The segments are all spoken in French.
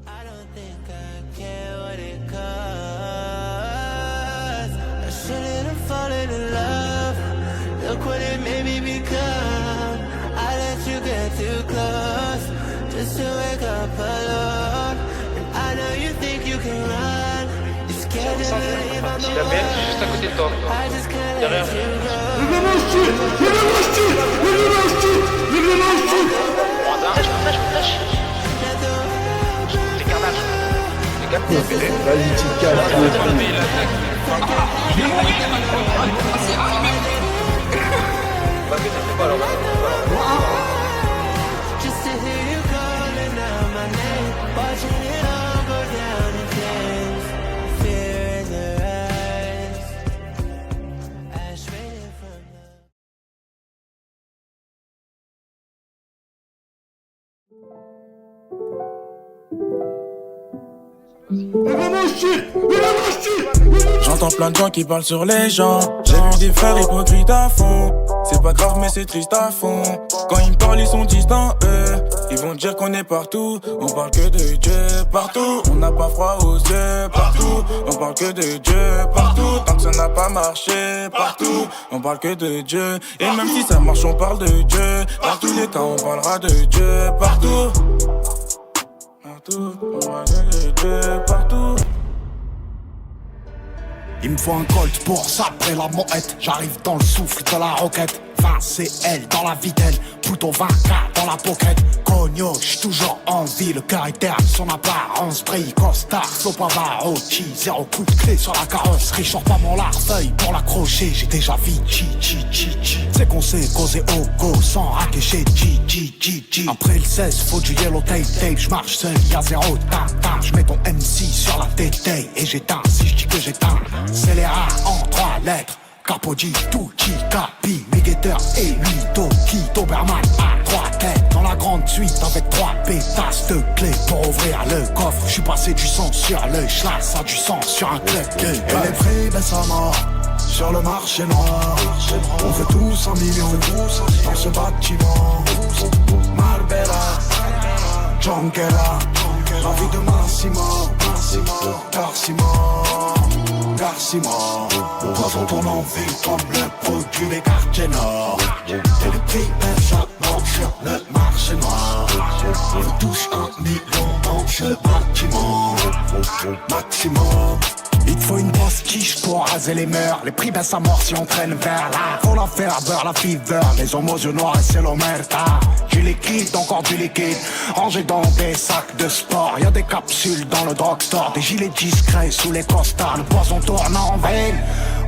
I don't think I care what it costs. I shouldn't have fallen in love. Look what it made me become. I let you get too close just to wake up alone. And I know you think you can run. You're scared to leave on the La belle, juste à côté de toi. I just can't Derrière. let you go. Vas-y, tu te Just to hear you calling out my name, watching it all go down in flames. Fear in their eyes, ash raining from J'entends plein de gens qui parlent sur les gens. J'ai vu des frères hypocrites à fond. C'est pas grave mais c'est triste à fond. Quand ils me parlent ils sont distants eux. Ils vont dire qu'on est partout. On parle que de Dieu partout. On n'a pas froid aux yeux partout. On parle que de Dieu partout. Tant que ça n'a pas marché partout. On parle que de Dieu. Et même si ça marche on parle de Dieu. Dans tous les cas on parlera de Dieu partout. Partout, on parlera de Dieu partout. Il me faut un colt pour sabrer la moette. J'arrive dans le souffle de la roquette. 20 CL dans la vitelle, plutôt 20K dans la pocket. Cogno, j'suis toujours en vie, le caractère de son apparence brille. Costard, Sopavarotti, 0 coup de clé sur la carrosserie. J'sors pas mon larfeuille pour l'accrocher, j'ai déjà Vici, c'est qu'on s'est causé au go sans raquer G. Après le 16, faut du yellow tape, j'marche seul, y'a 0 tam. J'mets ton MC sur la tête et j'éteins si j'dis que j'éteins. C'est les rats en 3 lettres. Capodi, Tucci, Capi, Megator et lui, Toki, Doberman à 3 têtes. Dans la grande suite avec 3 pétasses de clés pour ouvrir le coffre. J'suis passé du sang sur l'œil, j'lasse ça du sang sur un clé. Et les prix baissent à mort sur le marché noir. On veut tous 1 million dans ce bâtiment. Marbella, Junquera, la vie de Massimo, Garciment, poison ton envie comme le produit des quartiers nord. Et les prix baissent à mort sur le marché noir. On touche 1 million dans ce bâtiment. Maximum. Il te faut une grosse quiche pour raser les mœurs. Les prix baissent à mort si on traîne vers là. Faut la faire beurre, la fever. Les homos yeux noirs et c'est l'omerta. Du liquide, encore du liquide. Rangé dans des sacs de sport. Y'a des capsules dans le drugstore. Des gilets discrets sous les costards. Le poison tourne en veine.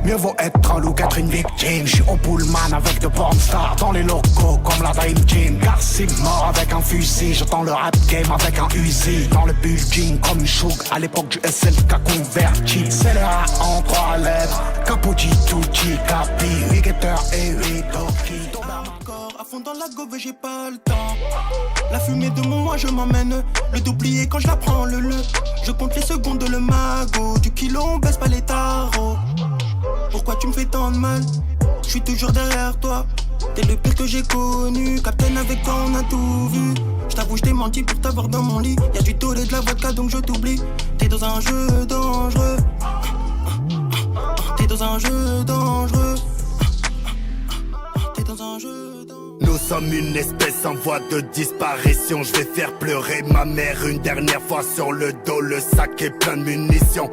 Mieux vaut être un loup qu'être une victime. J'suis au pullman avec de pornstars dans les locaux comme la Dream Team. Garci mort avec un fusil. J'attends le rap game avec un Uzi. Dans le building comme Shug à l'époque du SLK converti. C'est les rats en 3 lettres. Capodi, Tucci, Capi, Rigeter et Ridoki. À fond dans la gove, j'ai pas le temps. La fumée de mon moi, je m'emmène. Le doublier quand je la prends, le. Je compte les secondes, le magot. Du kilo, on baisse pas les tarots. Pourquoi tu me fais tant de mal? Je suis toujours derrière toi. T'es le pire que j'ai connu. Captain, avec toi, on a tout vu. J't'avoue, j't'ai menti pour t'avoir dans mon lit. Y'a du toll et de la vodka, donc je t'oublie. T'es dans un jeu dangereux. T'es dans un jeu dangereux. T'es dans un jeu dangereux. Nous sommes une espèce en voie de disparition. Je vais faire pleurer ma mère une dernière fois sur le dos. Le sac est plein de munitions.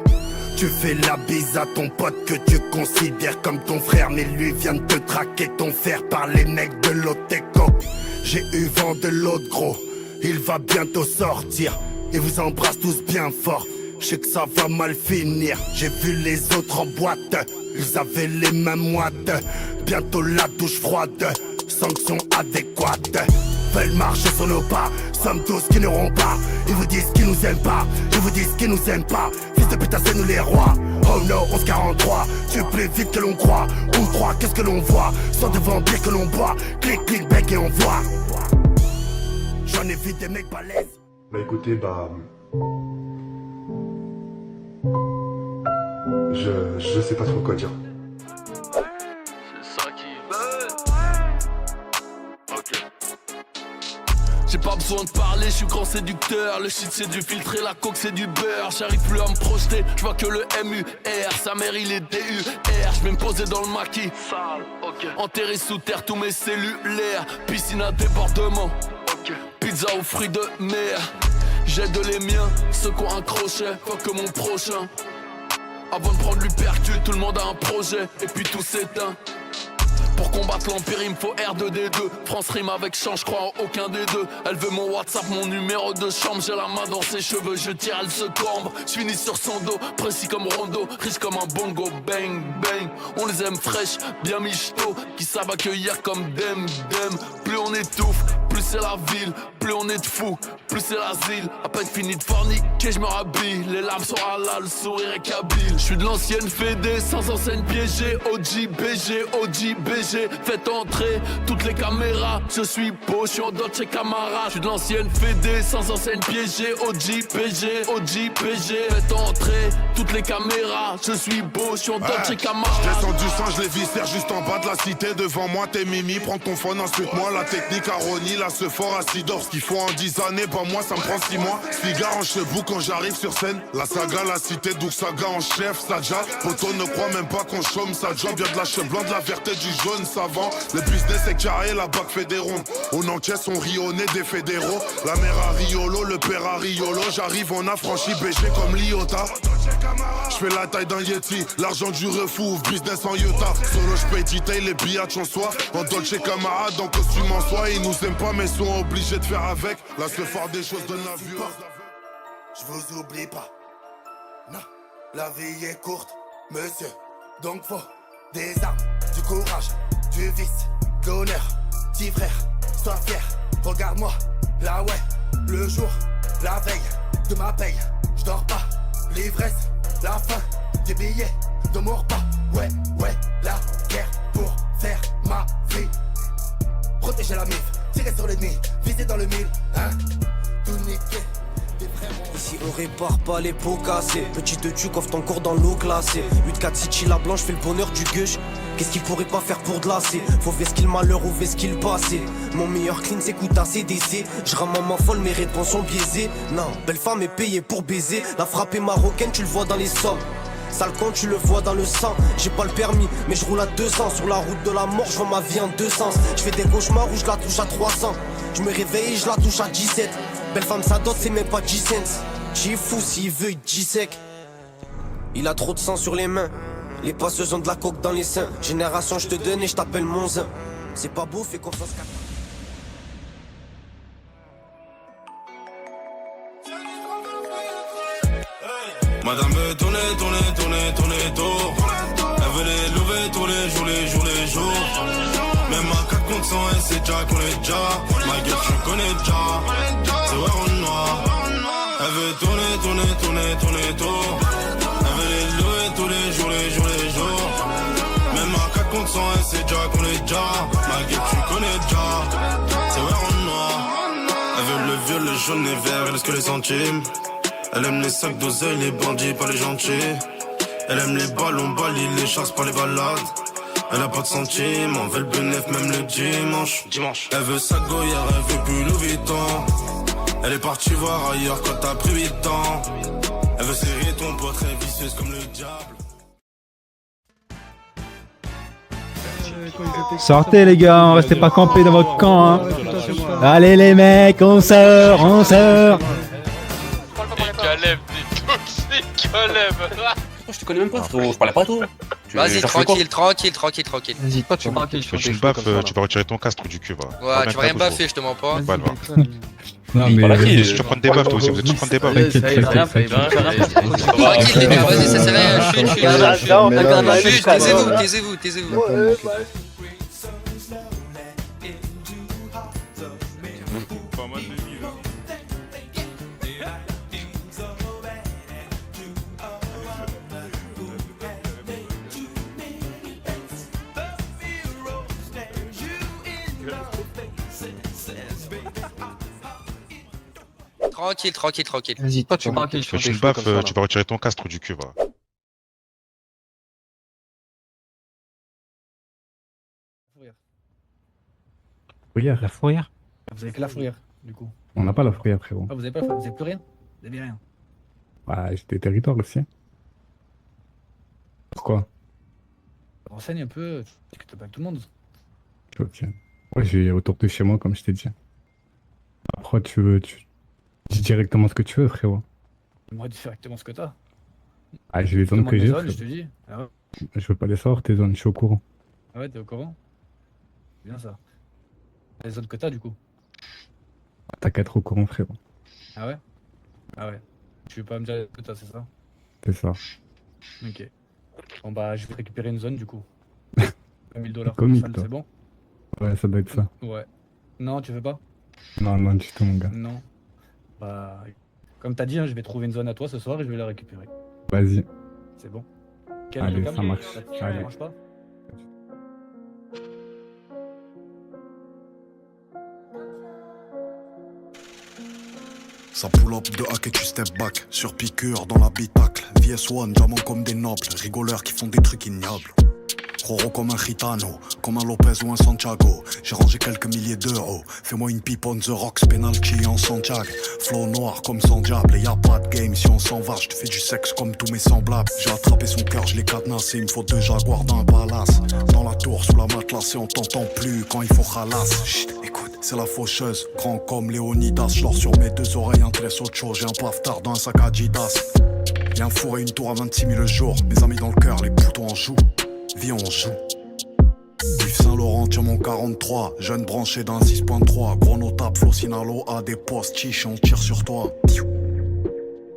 Tu fais la bise à ton pote que tu considères comme ton frère. Mais lui vient de te traquer ton fer par les mecs de l'Oteco. J'ai eu vent de l'autre gros. Il va bientôt sortir. Et vous embrasse tous bien fort. Je sais que ça va mal finir. J'ai vu les autres en boîte. Ils avaient les mêmes moites. Bientôt la douche froide. Sanctions adéquates. Veulent marcher sur nos pas. Sommes tous qui n'auront pas. Ils vous disent qu'ils nous aiment pas. Ils vous disent qu'ils nous aiment pas. Fils de putain c'est nous les rois. Oh no 1143. Tu es plus vite que l'on croit. On croit qu'est-ce que l'on voit. Sans de vampires que l'on boit. Clic clic bec et on voit. J'en ai vu des mecs balèzes. Bah écoutez, je sais pas trop quoi dire. C'est ça qui veut. Ok. J'ai pas besoin besoin de parler, je suis grand séducteur. Le shit c'est du filtre et la coke c'est du beurre. J'arrive plus à me projeter, je vois que le MUR. Sa mère il est DUR. Je vais me poser dans le maquis. Enterré sous terre tous mes cellulaires. Piscine à débordement. Pizza aux fruits de mer. J'aide les miens, ceux qui ont un crochet. Fuck que mon prochain. Avant de prendre l'hypercute, tout le monde a un projet. Et puis tout s'éteint. Pour combattre l'empire, il me faut R2D2. France rime avec change, je crois en aucun des deux. Elle veut mon WhatsApp, mon numéro de chambre. J'ai la main dans ses cheveux, je tire, elle se cambre. Je finis sur son dos, précis comme Rondo. Riche comme un bongo, bang, bang. On les aime fraîches, bien michto. Qui savent accueillir comme dem. Plus on étouffe, plus c'est la ville. Plus on est de fous, plus c'est l'asile. À peine fini de forniquer, je me rhabille. Les larmes sont halal, le sourire est kabyle. Je suis de l'ancienne Fédé, sans enseigne piégée. OG, BG. Faites entrer toutes les caméras. Je suis beau, je suis en Dolce Camara. Je suis de l'ancienne Fédé, sans enseigne piégée. OG, PG. Faites entrer toutes les caméras. Je suis beau, je suis en Dolce Camara. Je descends du sang, je les viscère juste en bas de la cité. Devant moi, t'es Mimi, prends ton phone, ensuite moi. La technique à Ronnie, là, ce fort à Sidor. Ce qu'il faut en 10 années, bah moi, ça me prend 6 mois. Cigare en cheveux quand j'arrive sur scène. La saga, la cité, donc saga en chef, Sadja. Poto ne croit même pas qu'on chôme, ça job. Vient de la cheveux blanc, de la vérité, du jaune. Savant, le business est carré, la bac fait des rondes. On encaisse, on rit au nez des fédéraux. La mère à Riolo, le père à Riolo. J'arrive, on a franchi BG comme l'Iota. Je fais la taille d'un Yeti, l'argent du refou, business en Utah. Solo j'paye detail, les billets en soi. En Dolce camarade, en costume en soie. Ils nous aiment pas mais sont obligés de faire avec. Là ce fort des choses donne la vue. Je vous oublie pas. Non, la vie est courte, monsieur. Donc faut des armes, du courage, du vice, de l'honneur. Petit frère, sois fier, regarde-moi, là ouais. Le jour, la veille de ma paye, je dors pas. L'ivresse, la faim, des billets, de mon repas. Ouais, la guerre pour faire ma vie. Protéger la mif, tirer sur l'ennemi, viser dans le mille, hein. Tout niquer. Ici on répare pas les pots cassés. Petite tu coffre ton corps dans l'eau glacée. 8-4 City la blanche fait le bonheur du gueuche. Qu'est-ce qu'il pourrait pas faire pour de lasser? Faut ver ce qu'il malheur ou ver ce qu'il passé. Mon meilleur clean c'est coûte ACDC. J'rame ma folle mes réponses sont biaisées. Non, belle femme est payée pour baiser. La frappe est marocaine tu le vois dans les sommes. Sale con tu le vois dans le sang. J'ai pas le permis mais je roule à 200. Sur la route de la mort je vois ma vie en deux sens. Je fais des cauchemars où je la touche à 300. Je me réveille et je la touche à 17. Belle femme ça dot c'est même pas 10 cents. J'suis fou s'il veut il dit sec. Il a trop de sang sur les mains. Les passeuses ont de la coke dans les seins. Génération je te donne et je t'appelle mon zin. C'est pas beau fais confiance qu'à... Madame veut tourner tour. Elle veut les lever tous les jours. Même à 4 contre 100 elle sait déjà qu'on est déjà. Ma gueule tu connais déjà. C'est vrai en noir. Elle veut tourner tour. Elle veut les lever tous les jours. Même à 4 contre 100 elle sait déjà qu'on est déjà. Ma gueule tu connais déjà. C'est vrai en noir. Elle veut le vieux, le jaune, les verts et le que les centimes. Elle aime les sacs d'oseille, les bandits, pas les gentils. Elle aime les ballons, balis, les chasses, pas les balades. Elle a pas de centimes, on veut le bénéf même le dimanche. Elle veut sa goyère, elle veut plus le Vuitton. Elle est partie voir ailleurs quand t'as pris 8 ans. Elle veut serrer ton poids très vicieuse comme le diable. Sortez les gars, restez pas campés dans votre camp hein. Allez les mecs, on sort. Caleb, t'es toxique, Caleb. Je te connais même pas, frérot, je parlais pas à toi. Vas-y, tranquille. Vas-y, toi tu me baffes, tu vas retirer ton casque du cul, va. Ouais, tu vas rien baffer, je te mens pas. Ouais, va. Non mais... Je suis prendre des baffes toi aussi, vous êtes tous prendre des baffes. Tranquille les gars, vas-y, ça sert à rien, chut, taisez-vous. Tranquille. Vas-y, toi tu me baffes, tu vas retirer ton casque du cul, va. La fourrière. Vous avez que la fourrière, du coup. On n'a pas la fourrière, frérot. Ah, vous avez plus rien? Vous avez rien? Bah, j'ai des territoires aussi. Pourquoi? Renseigne un peu, tu que t'as pas tout le monde. Ok. Ouais, j'ai autour de chez moi, comme je t'ai dit. Après, tu dis directement ce que tu veux, frérot. Moi, dis directement ce que t'as. Ah, j'ai les zones que j'ai. Je te dis. Ah ouais. Je veux pas les savoir, tes zones, je suis au courant. Ah ouais, t'es au courant? C'est bien ça. Les zones que t'as, du coup. T'as qu'à être au courant, frérot. Ah ouais? Ah ouais. Tu veux pas me dire ce que t'as, c'est ça? C'est ça. Ok. Bon bah, je vais récupérer une zone, du coup. 1000 $. Comme Ça, toi. c'est bon? Ouais, ça doit être ça. Ouais. Non, tu veux pas? Non, non, du tout, mon gars. Non. Bah, comme t'as dit, hein, je vais trouver une zone à toi ce soir et je vais la récupérer. Vas-y. C'est bon? Allez, ça marche. Ça te Allez. dérange pas? Ça pull up de hack et tu step back. Sur piqûre dans l'habitacle. VS1, diamant comme des nobles. Rigoleurs qui font des trucs ignobles. Roro comme un Gitano, comme un Lopez ou un Santiago. J'ai rangé quelques milliers d'euros. Fais-moi une pipe on the rocks, penalty en Santiago. Flow noir comme sans diable. Et y'a pas de game si on s'en va. Je te fais du sexe comme tous mes semblables. J'ai attrapé son cœur, je l'ai cadenassé. Il me faut 2 jaguars dans un palace. Dans la tour, sous la matelas, et on t'entend plus quand il faut ralasse. Chut, écoute, c'est la faucheuse. Grand comme Léonidas. J'lors sur mes 2 oreilles, un tresse autre chose. J'ai un paftard dans un sac Adidas. Y'a un four et une tour à 26 000 le jour. Mes amis dans le cœur, les boutons en jouent. Vie on joue. Yves Saint-Laurent tient mon 43. Jeune branché d'un 6.3. Gros notable, flow Sinalo a des postes chiches, on tire sur toi.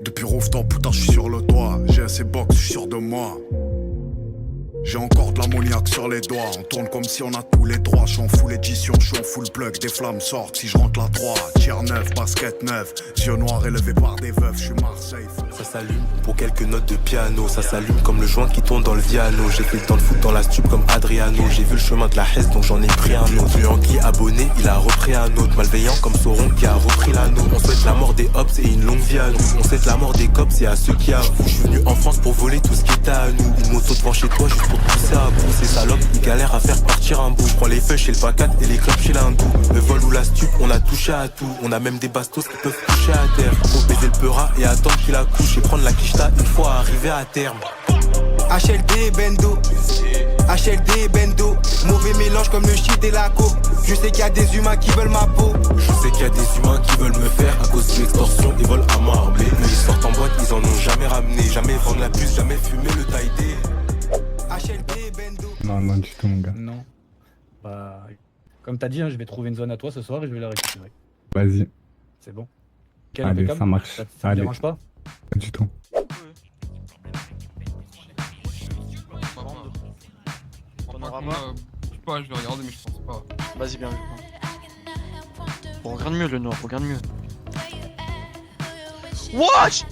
Depuis rooftop, putain, je suis sur le toit. J'ai assez box, je suis sûr de moi. J'ai encore de l'ammoniaque sur les doigts. On tourne comme si on a tous les droits. Je suis en full édition, je suis en full plug. Des flammes sortent si je rentre la 3. Tir neuf, basket neuf. Yeux noirs élevés par des veufs, je suis Marseille. Ça s'allume pour quelques notes de piano. Ça s'allume comme le joint qui tourne dans le Viano. J'ai fait dans le foot dans la stup comme Adriano. J'ai vu le chemin de la Hesse donc j'en ai pris un autre. Yankee abonné, il a repris un autre. Malveillant comme Sauron qui a repris l'anneau. On souhaite la mort des hops et une longue vie à nous. On souhaite la mort des cops et à ceux qui avouent. Je suis venu en France pour voler tout ce qui était à nous. Une moto devant chez toi juste pour pousser à bout. Ces salopes, ils galèrent à faire partir un bout. Je prends les feuilles chez le pacat et les clubs chez l'hindou. Le vol ou la stup, on a touché à tout. On a même des bastos qui peuvent toucher à terre. Faut baiser le peura et attendre qu'il accouche. Et prendre la quicheta une fois arrivé à terme. HLD Bendo, HLD Bendo, mauvais mélange comme le shit et la coke. Je sais qu'il y a des humains qui veulent ma peau. Je sais qu'il y a des humains qui veulent me faire à cause de l'extorsion et volent à marblé. Mais ils sortent en boîte, ils en ont jamais ramené. Jamais vendre la puce, jamais fumer le taïdé. HLD Bendo. Non, non, du tout, mon gars. Non. Bah, comme t'as dit, hein, je vais trouver une zone à toi ce soir et je vais la récupérer. Vas-y. C'est bon? Allez, ça marche. Ça te Allez. dérange pas? Pas du tout. Panorama. Je sais pas, je vais regarder, mais je pense pas. Vas-y, bien vu. Bon, regarde mieux le noir, regarde mieux. Wesh!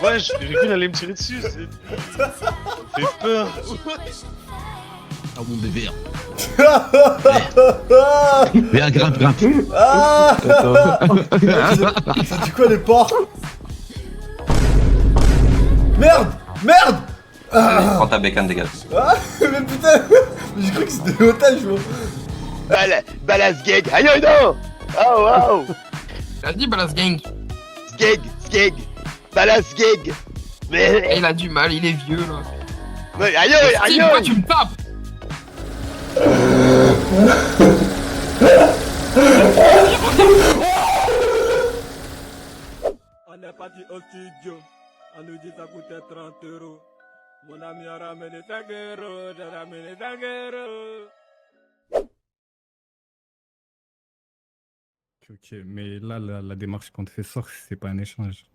Ouais, j'ai cru qu'il allait me tirer dessus. Ça fait peur. Ah mon bébé. Viens, grimpe. Ah c'est du quoi les porcs? Merde! Prends ta bécane, dégage. Ah, mais putain! Mais j'ai cru que c'était otage, moi! Balance gang, aïe non! Oh wow! Il a dit balance gang. Skeg! Balance gang! Mais. Il a du mal, il est vieux là. Mais aïe! Pourquoi tu me tapes? On est parti au studio. On nous dit ça coûtait 30 €. Mon ami a ramené 5 €. J'ai ramené 5 €. Ok, mais là, la démarche qu'on te fait sort, c'est pas un échange.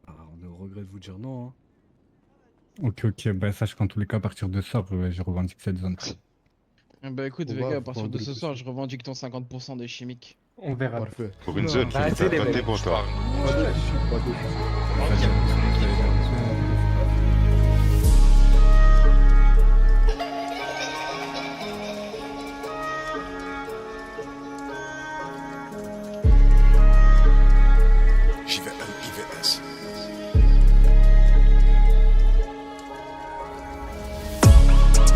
Ah, on est au regret de vous dire non. Hein. Ok, bah sache qu'en tous les cas, à partir de ça, je revendique cette zone. Bah écoute, Vega, à partir de ce soir, je revendique ton 50% des chimiques. On verra. Parfait. Pour une zone, Philippe, toi t'es bon, toi. JVM-IVS.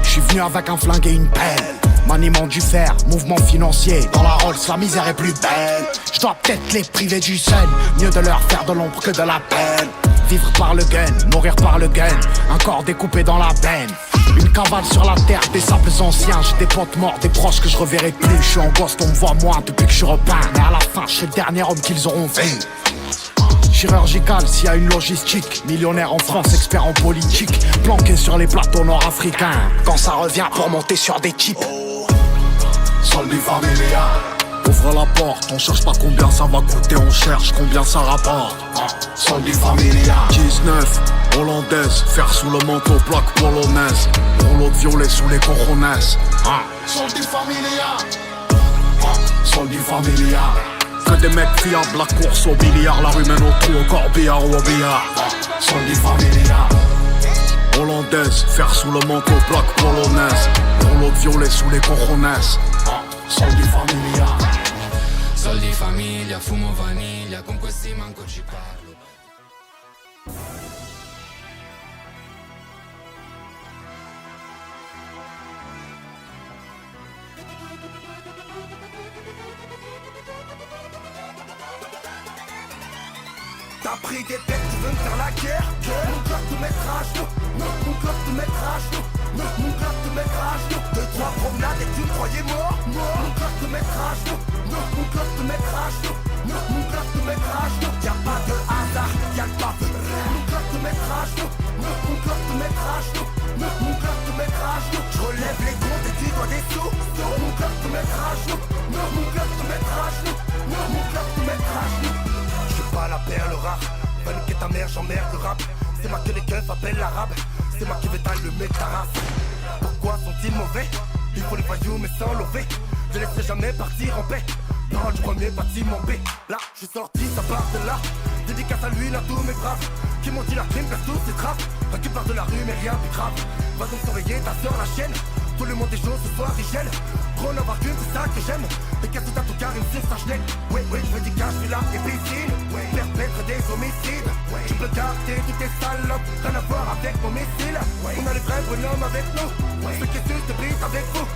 J'suis venu avec un flingue et une pelle. maniement du fer, mouvement financier. Dans la Rolls, la misère est plus belle. Je dois peut-être les priver du zen. Mieux de leur faire de l'ombre que de la peine. Vivre par le gun, mourir par le gun. Un corps découpé dans la peine. Une cavale sur la terre, des sables anciens. J'ai des potes morts, des proches que je reverrai plus. Je suis en ghost, on me voit moins depuis que je suis repeint. Mais à la fin, je suis le dernier homme qu'ils auront vu. Chirurgical s'il y a une logistique. Millionnaire en France, expert en politique. Planqué sur les plateaux nord-africains. Quand ça revient pour monter sur des types. Soldi familia. Ouvre la porte, on cherche pas combien ça va coûter, on cherche combien ça rapporte. Soldi familia. 19, hollandaise, fer sous le manteau, plaque polonaise. Rouleau de violet sous les coronets. Soldi familia. Soldi familia. Que des mecs fiables, la course au billard, la rue mène au trou, au corbillard ou au billard. Soldi familia. Hollandaise, fer sous le manteau, plaque polonaise. Rouleau de violet sous les coronets. Soldi familia. Soldi famiglia, fumo vaniglia, con questi manco ci parlo. T'as pris des bêtes, tu veux me faire la guerre. Mon club te mettra à genoux. Mon club te mettra à genoux. Mon club te mettra à genoux. 2-3 promenades et tu me croyais mort. Mon club te mettra à genoux. Mon club te mettra à genoux. Mon club te mettra à genoux. Y'a pas de hasard, y'a le pas. Mon club te mettra à genoux. Mon club te mettra à genoux. Mon club te mettra à genoux. Je relève les comptes et tu dois des sous. Mon club te mettra à genoux. Mon club te mettra à genoux. Mon club te mettra à genoux. Pas la perle rare, va niquer ta mère, j'emmerde le rap. C'est moi que les keufs appellent l'arabe. C'est moi qui vais tailler le métaras. Pourquoi sont-ils mauvais? Il faut les voyous mais sans lever. Je laisserai jamais partir en paix. Parole du premier bâtiment B. Là, je suis sorti, ça part de là. Dédicace à lui, là tous mes braves qui m'ont dit la crime, perd tous ses traces. Récupère de la rue mais rien plus grave. Va donc surveiller ta soeur la chienne. Tout le monde est chaud ce soir, Richel. Trop n'avoir qu'une, c'est ça que j'aime. Et qu'est-ce que t'as tout carré sur sa chenette? Oui, je me dis qu'un je suis là et piscine. Perpètre des homicides. Tu peux garder toutes tes salopes. Rien à voir avec mon missile. On a les vrais bonhommes avec nous. Ceux qui sucent te brisent avec vous.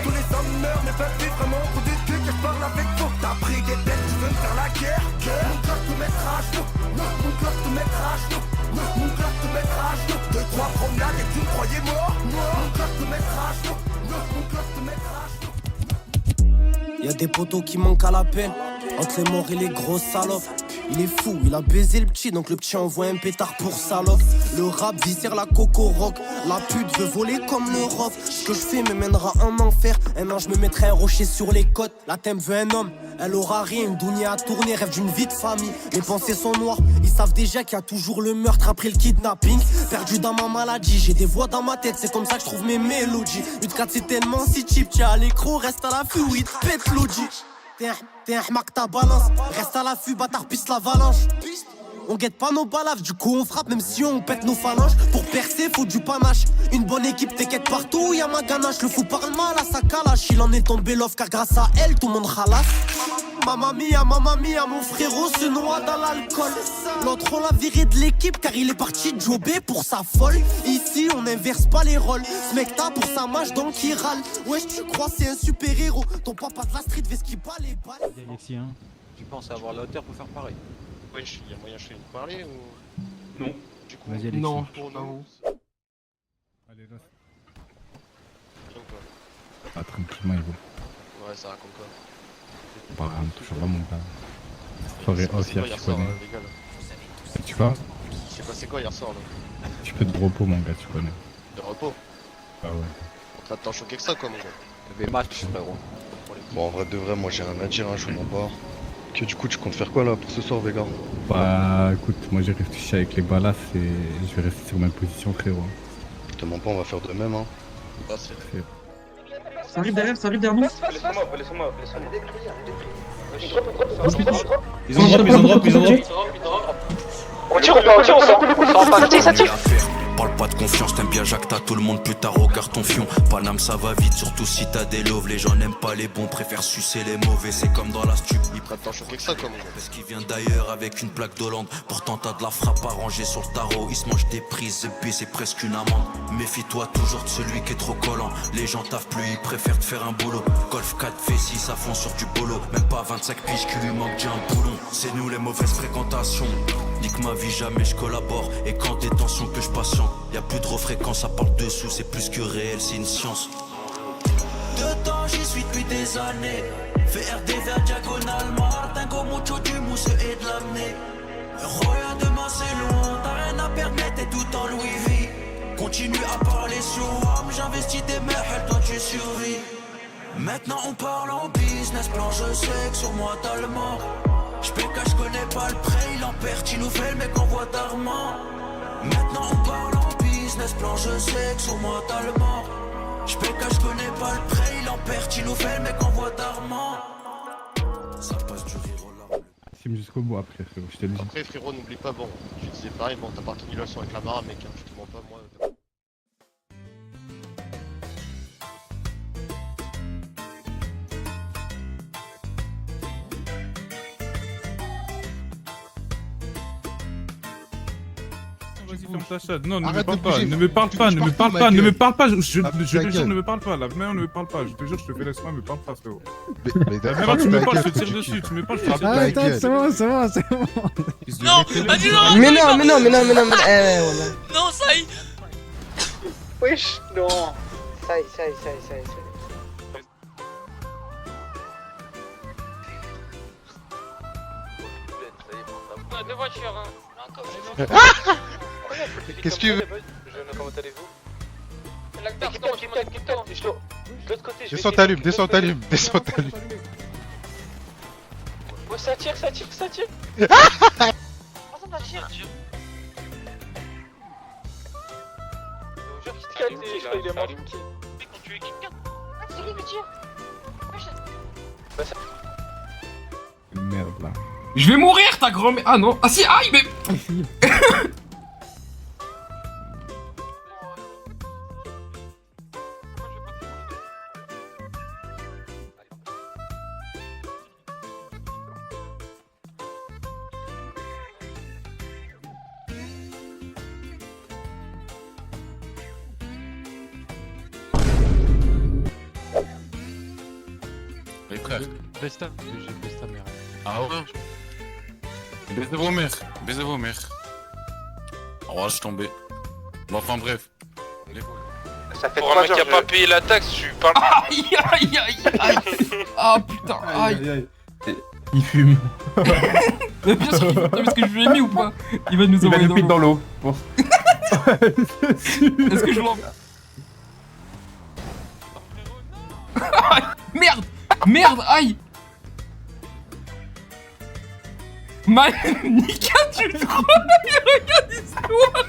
Tous les hommes meurent mais peuvent vivre vraiment au du cul que je parle avec vous. T'as pris des bêtes, tu veux me faire la guerre. Mon club te mettra à genoux. Mon club te mettra à genoux. Mon club te mettra à genoux. 2-3 promenades et tu me croyais mort. Mon club te mettra à genoux. Mon club te mettra à genoux. Y'a des poteaux qui manquent à l'appel. Entre les morts et les grosses salopes. Il est fou, il a baisé le petit, donc le petit envoie un pétard pour salope. Le rap viscère la coco rock. La pute veut voler comme l'Europe. Ce que je fais me mènera en enfer. Un an je me mettrai un rocher sur les côtes. La thème veut un homme, elle aura rien. Une dounia à tourner, rêve d'une vie de famille. Les pensées sont noires, ils savent déjà qu'il y a toujours le meurtre après le kidnapping. Perdu dans ma maladie, j'ai des voix dans ma tête. C'est comme ça que je trouve mes mélodies. 8-4 c'est tellement si cheap, tiens à l'écran, reste à l'affût, oui, pète l'oji. T'es un hmac ta balance. Reste à l'affût, bâtard, pisse l'avalanche. On guette pas nos balaves, du coup on frappe même si on pète nos phalanges. Pour percer, faut du panache. Une bonne équipe t'inquiète partout, y'a ma ganache. Le fou parle mal à sa calache. Il en est tombé l'off car grâce à elle, tout le monde ralasse. Mamma mia, mon frérot se noie dans l'alcool. L'autre on l'a viré de l'équipe car il est parti jobber pour sa folle. Ici on inverse pas les rôles. Ce mec t'as pour sa mâche donc il râle. Wesh tu crois c'est un super héros. Ton papa de la street fait ce qu'il bat les balles. Alexis, hein, tu penses avoir la hauteur pour faire pareil? Wesh, y'a moyen de faire une parler ou... Non. Du coup, Vas-y Alexis. Non, Allez, là. Donc, quoi. Ah, tranquillement, il va. Ouais, ça raconte quoi? Bah, toujours là, mon gars. Soirée off hier, tu connais. Tu vois? C'est passé quoi hier soir là? Un petit peu de repos, mon gars, tu connais. De repos? Ah ouais. On traite tant choqué que ça quoi, mon gars. Il y avait match, frérot. Bon, en vrai de vrai, moi j'ai rien à dire, hein, je suis mon bord. Ok, du coup, tu comptes faire quoi là pour ce soir, Vega? Bah, écoute, moi j'ai réfléchi avec les balas et je vais rester sur ma position, frérot. Je te mens pas, on va faire de même, hein. Ah, c'est... Ça arrive derrière nous. Laissez-moi. Ils ont drop. On tire ou pas? On tire ou pas? Ça tire. pas de confiance, t'aimes bien Jacques, t'as tout le monde, plus tard regarde ton fion. Paname ça va vite, surtout si t'as des loves. Les gens n'aiment pas les bons, préfèrent sucer les mauvais. C'est comme dans la stup. Ils prennent tant choquer que ça, comme. Parce qu'il vient d'ailleurs avec une plaque d'Hollande. Pourtant t'as de la frappe arrangée sur le tarot. Il se mange des prises, B c'est presque une amende. Méfie-toi toujours de celui qui est trop collant. Les gens taffent plus, ils préfèrent te faire un boulot. Golf 4 V6 à fond sur du bolo. Même pas 25 piges qui lui manque déjà un boulon. C'est nous les mauvaises fréquentations. Nique ma vie, jamais je collabore. Et quand des tensions que je patiente, y'a plus de refréquence, ça parle dessous. C'est plus que réel, c'est une science. De temps j'y suis depuis des années. VRD vers diagonale, Martingo, mucho du mousse et de l'amener. Roya demain c'est loin, t'as rien à perdre, mais t'es tout en Louis V. Continue à parler sur WAM, j'investis des merdes, toi tu survis. Maintenant on parle en business, plan je sais que sur moi t'as le mort. J'péka, j'connais pas le prêt, il en perd, il nous fait le mec en voie d'Armand. Maintenant on parle en business, plan je sais que sur moi t'as le mort. J'péka, j'connais pas le prêt, il en perd, il nous fait le mec en voie d'Armand. Ça passe du rire au larmes. Sim jusqu'au bout après, frérot, je te le dis. Après, frérot, n'oublie pas, bon, je disais pareil, bon, t'as pas retenu la leçon avec la Mara, mec, hein, je te mens pas, moi. Vas-y, ferme ta chatte. Non, ne me parle pas, ne me parle pas, ne me parle pas, ne me parle pas. Je te jure, ne me parle pas. La mère, ne me parle pas. Je te jure, je te fais laisse-moi, ne me parle pas, frérot. Mais d'accord, tu me parles, je te tire dessus. Tu me parles, je te tire dessus. Arrête, c'est bon, c'est bon, c'est bon. Non, vas-y, non. Mais non. Non, ça y est. Wesh, non. Ça y est. Deux voitures, hein. Qu'est-ce que tu veux? Comment allez-vous? Descends ta lume. Ouais, ça tire. Ça tire. Ça tire. Il est mort. Tu es qui? C'est qui me tire? Merde là. Je vais mourir, ta grand-mère. Ah non. Ah si, aïe, mais. Les frères. Baisse ta mère. Ah ouais. Baisez vos mères. Oh, je suis tombé. Bon, enfin bref. Ça fait pour un mec qui a pas payé la taxe, je parle. Aïe. Ah putain, aïe. Il fume. Mais bien sûr qu'il fume. T'as vu ce que je lui ai mis ou pas? Il va nous envoyer dans l'eau. Bon. Est-ce que je l'en... Merde, aïe. Nika, tu le crois? Regarde l'histoire.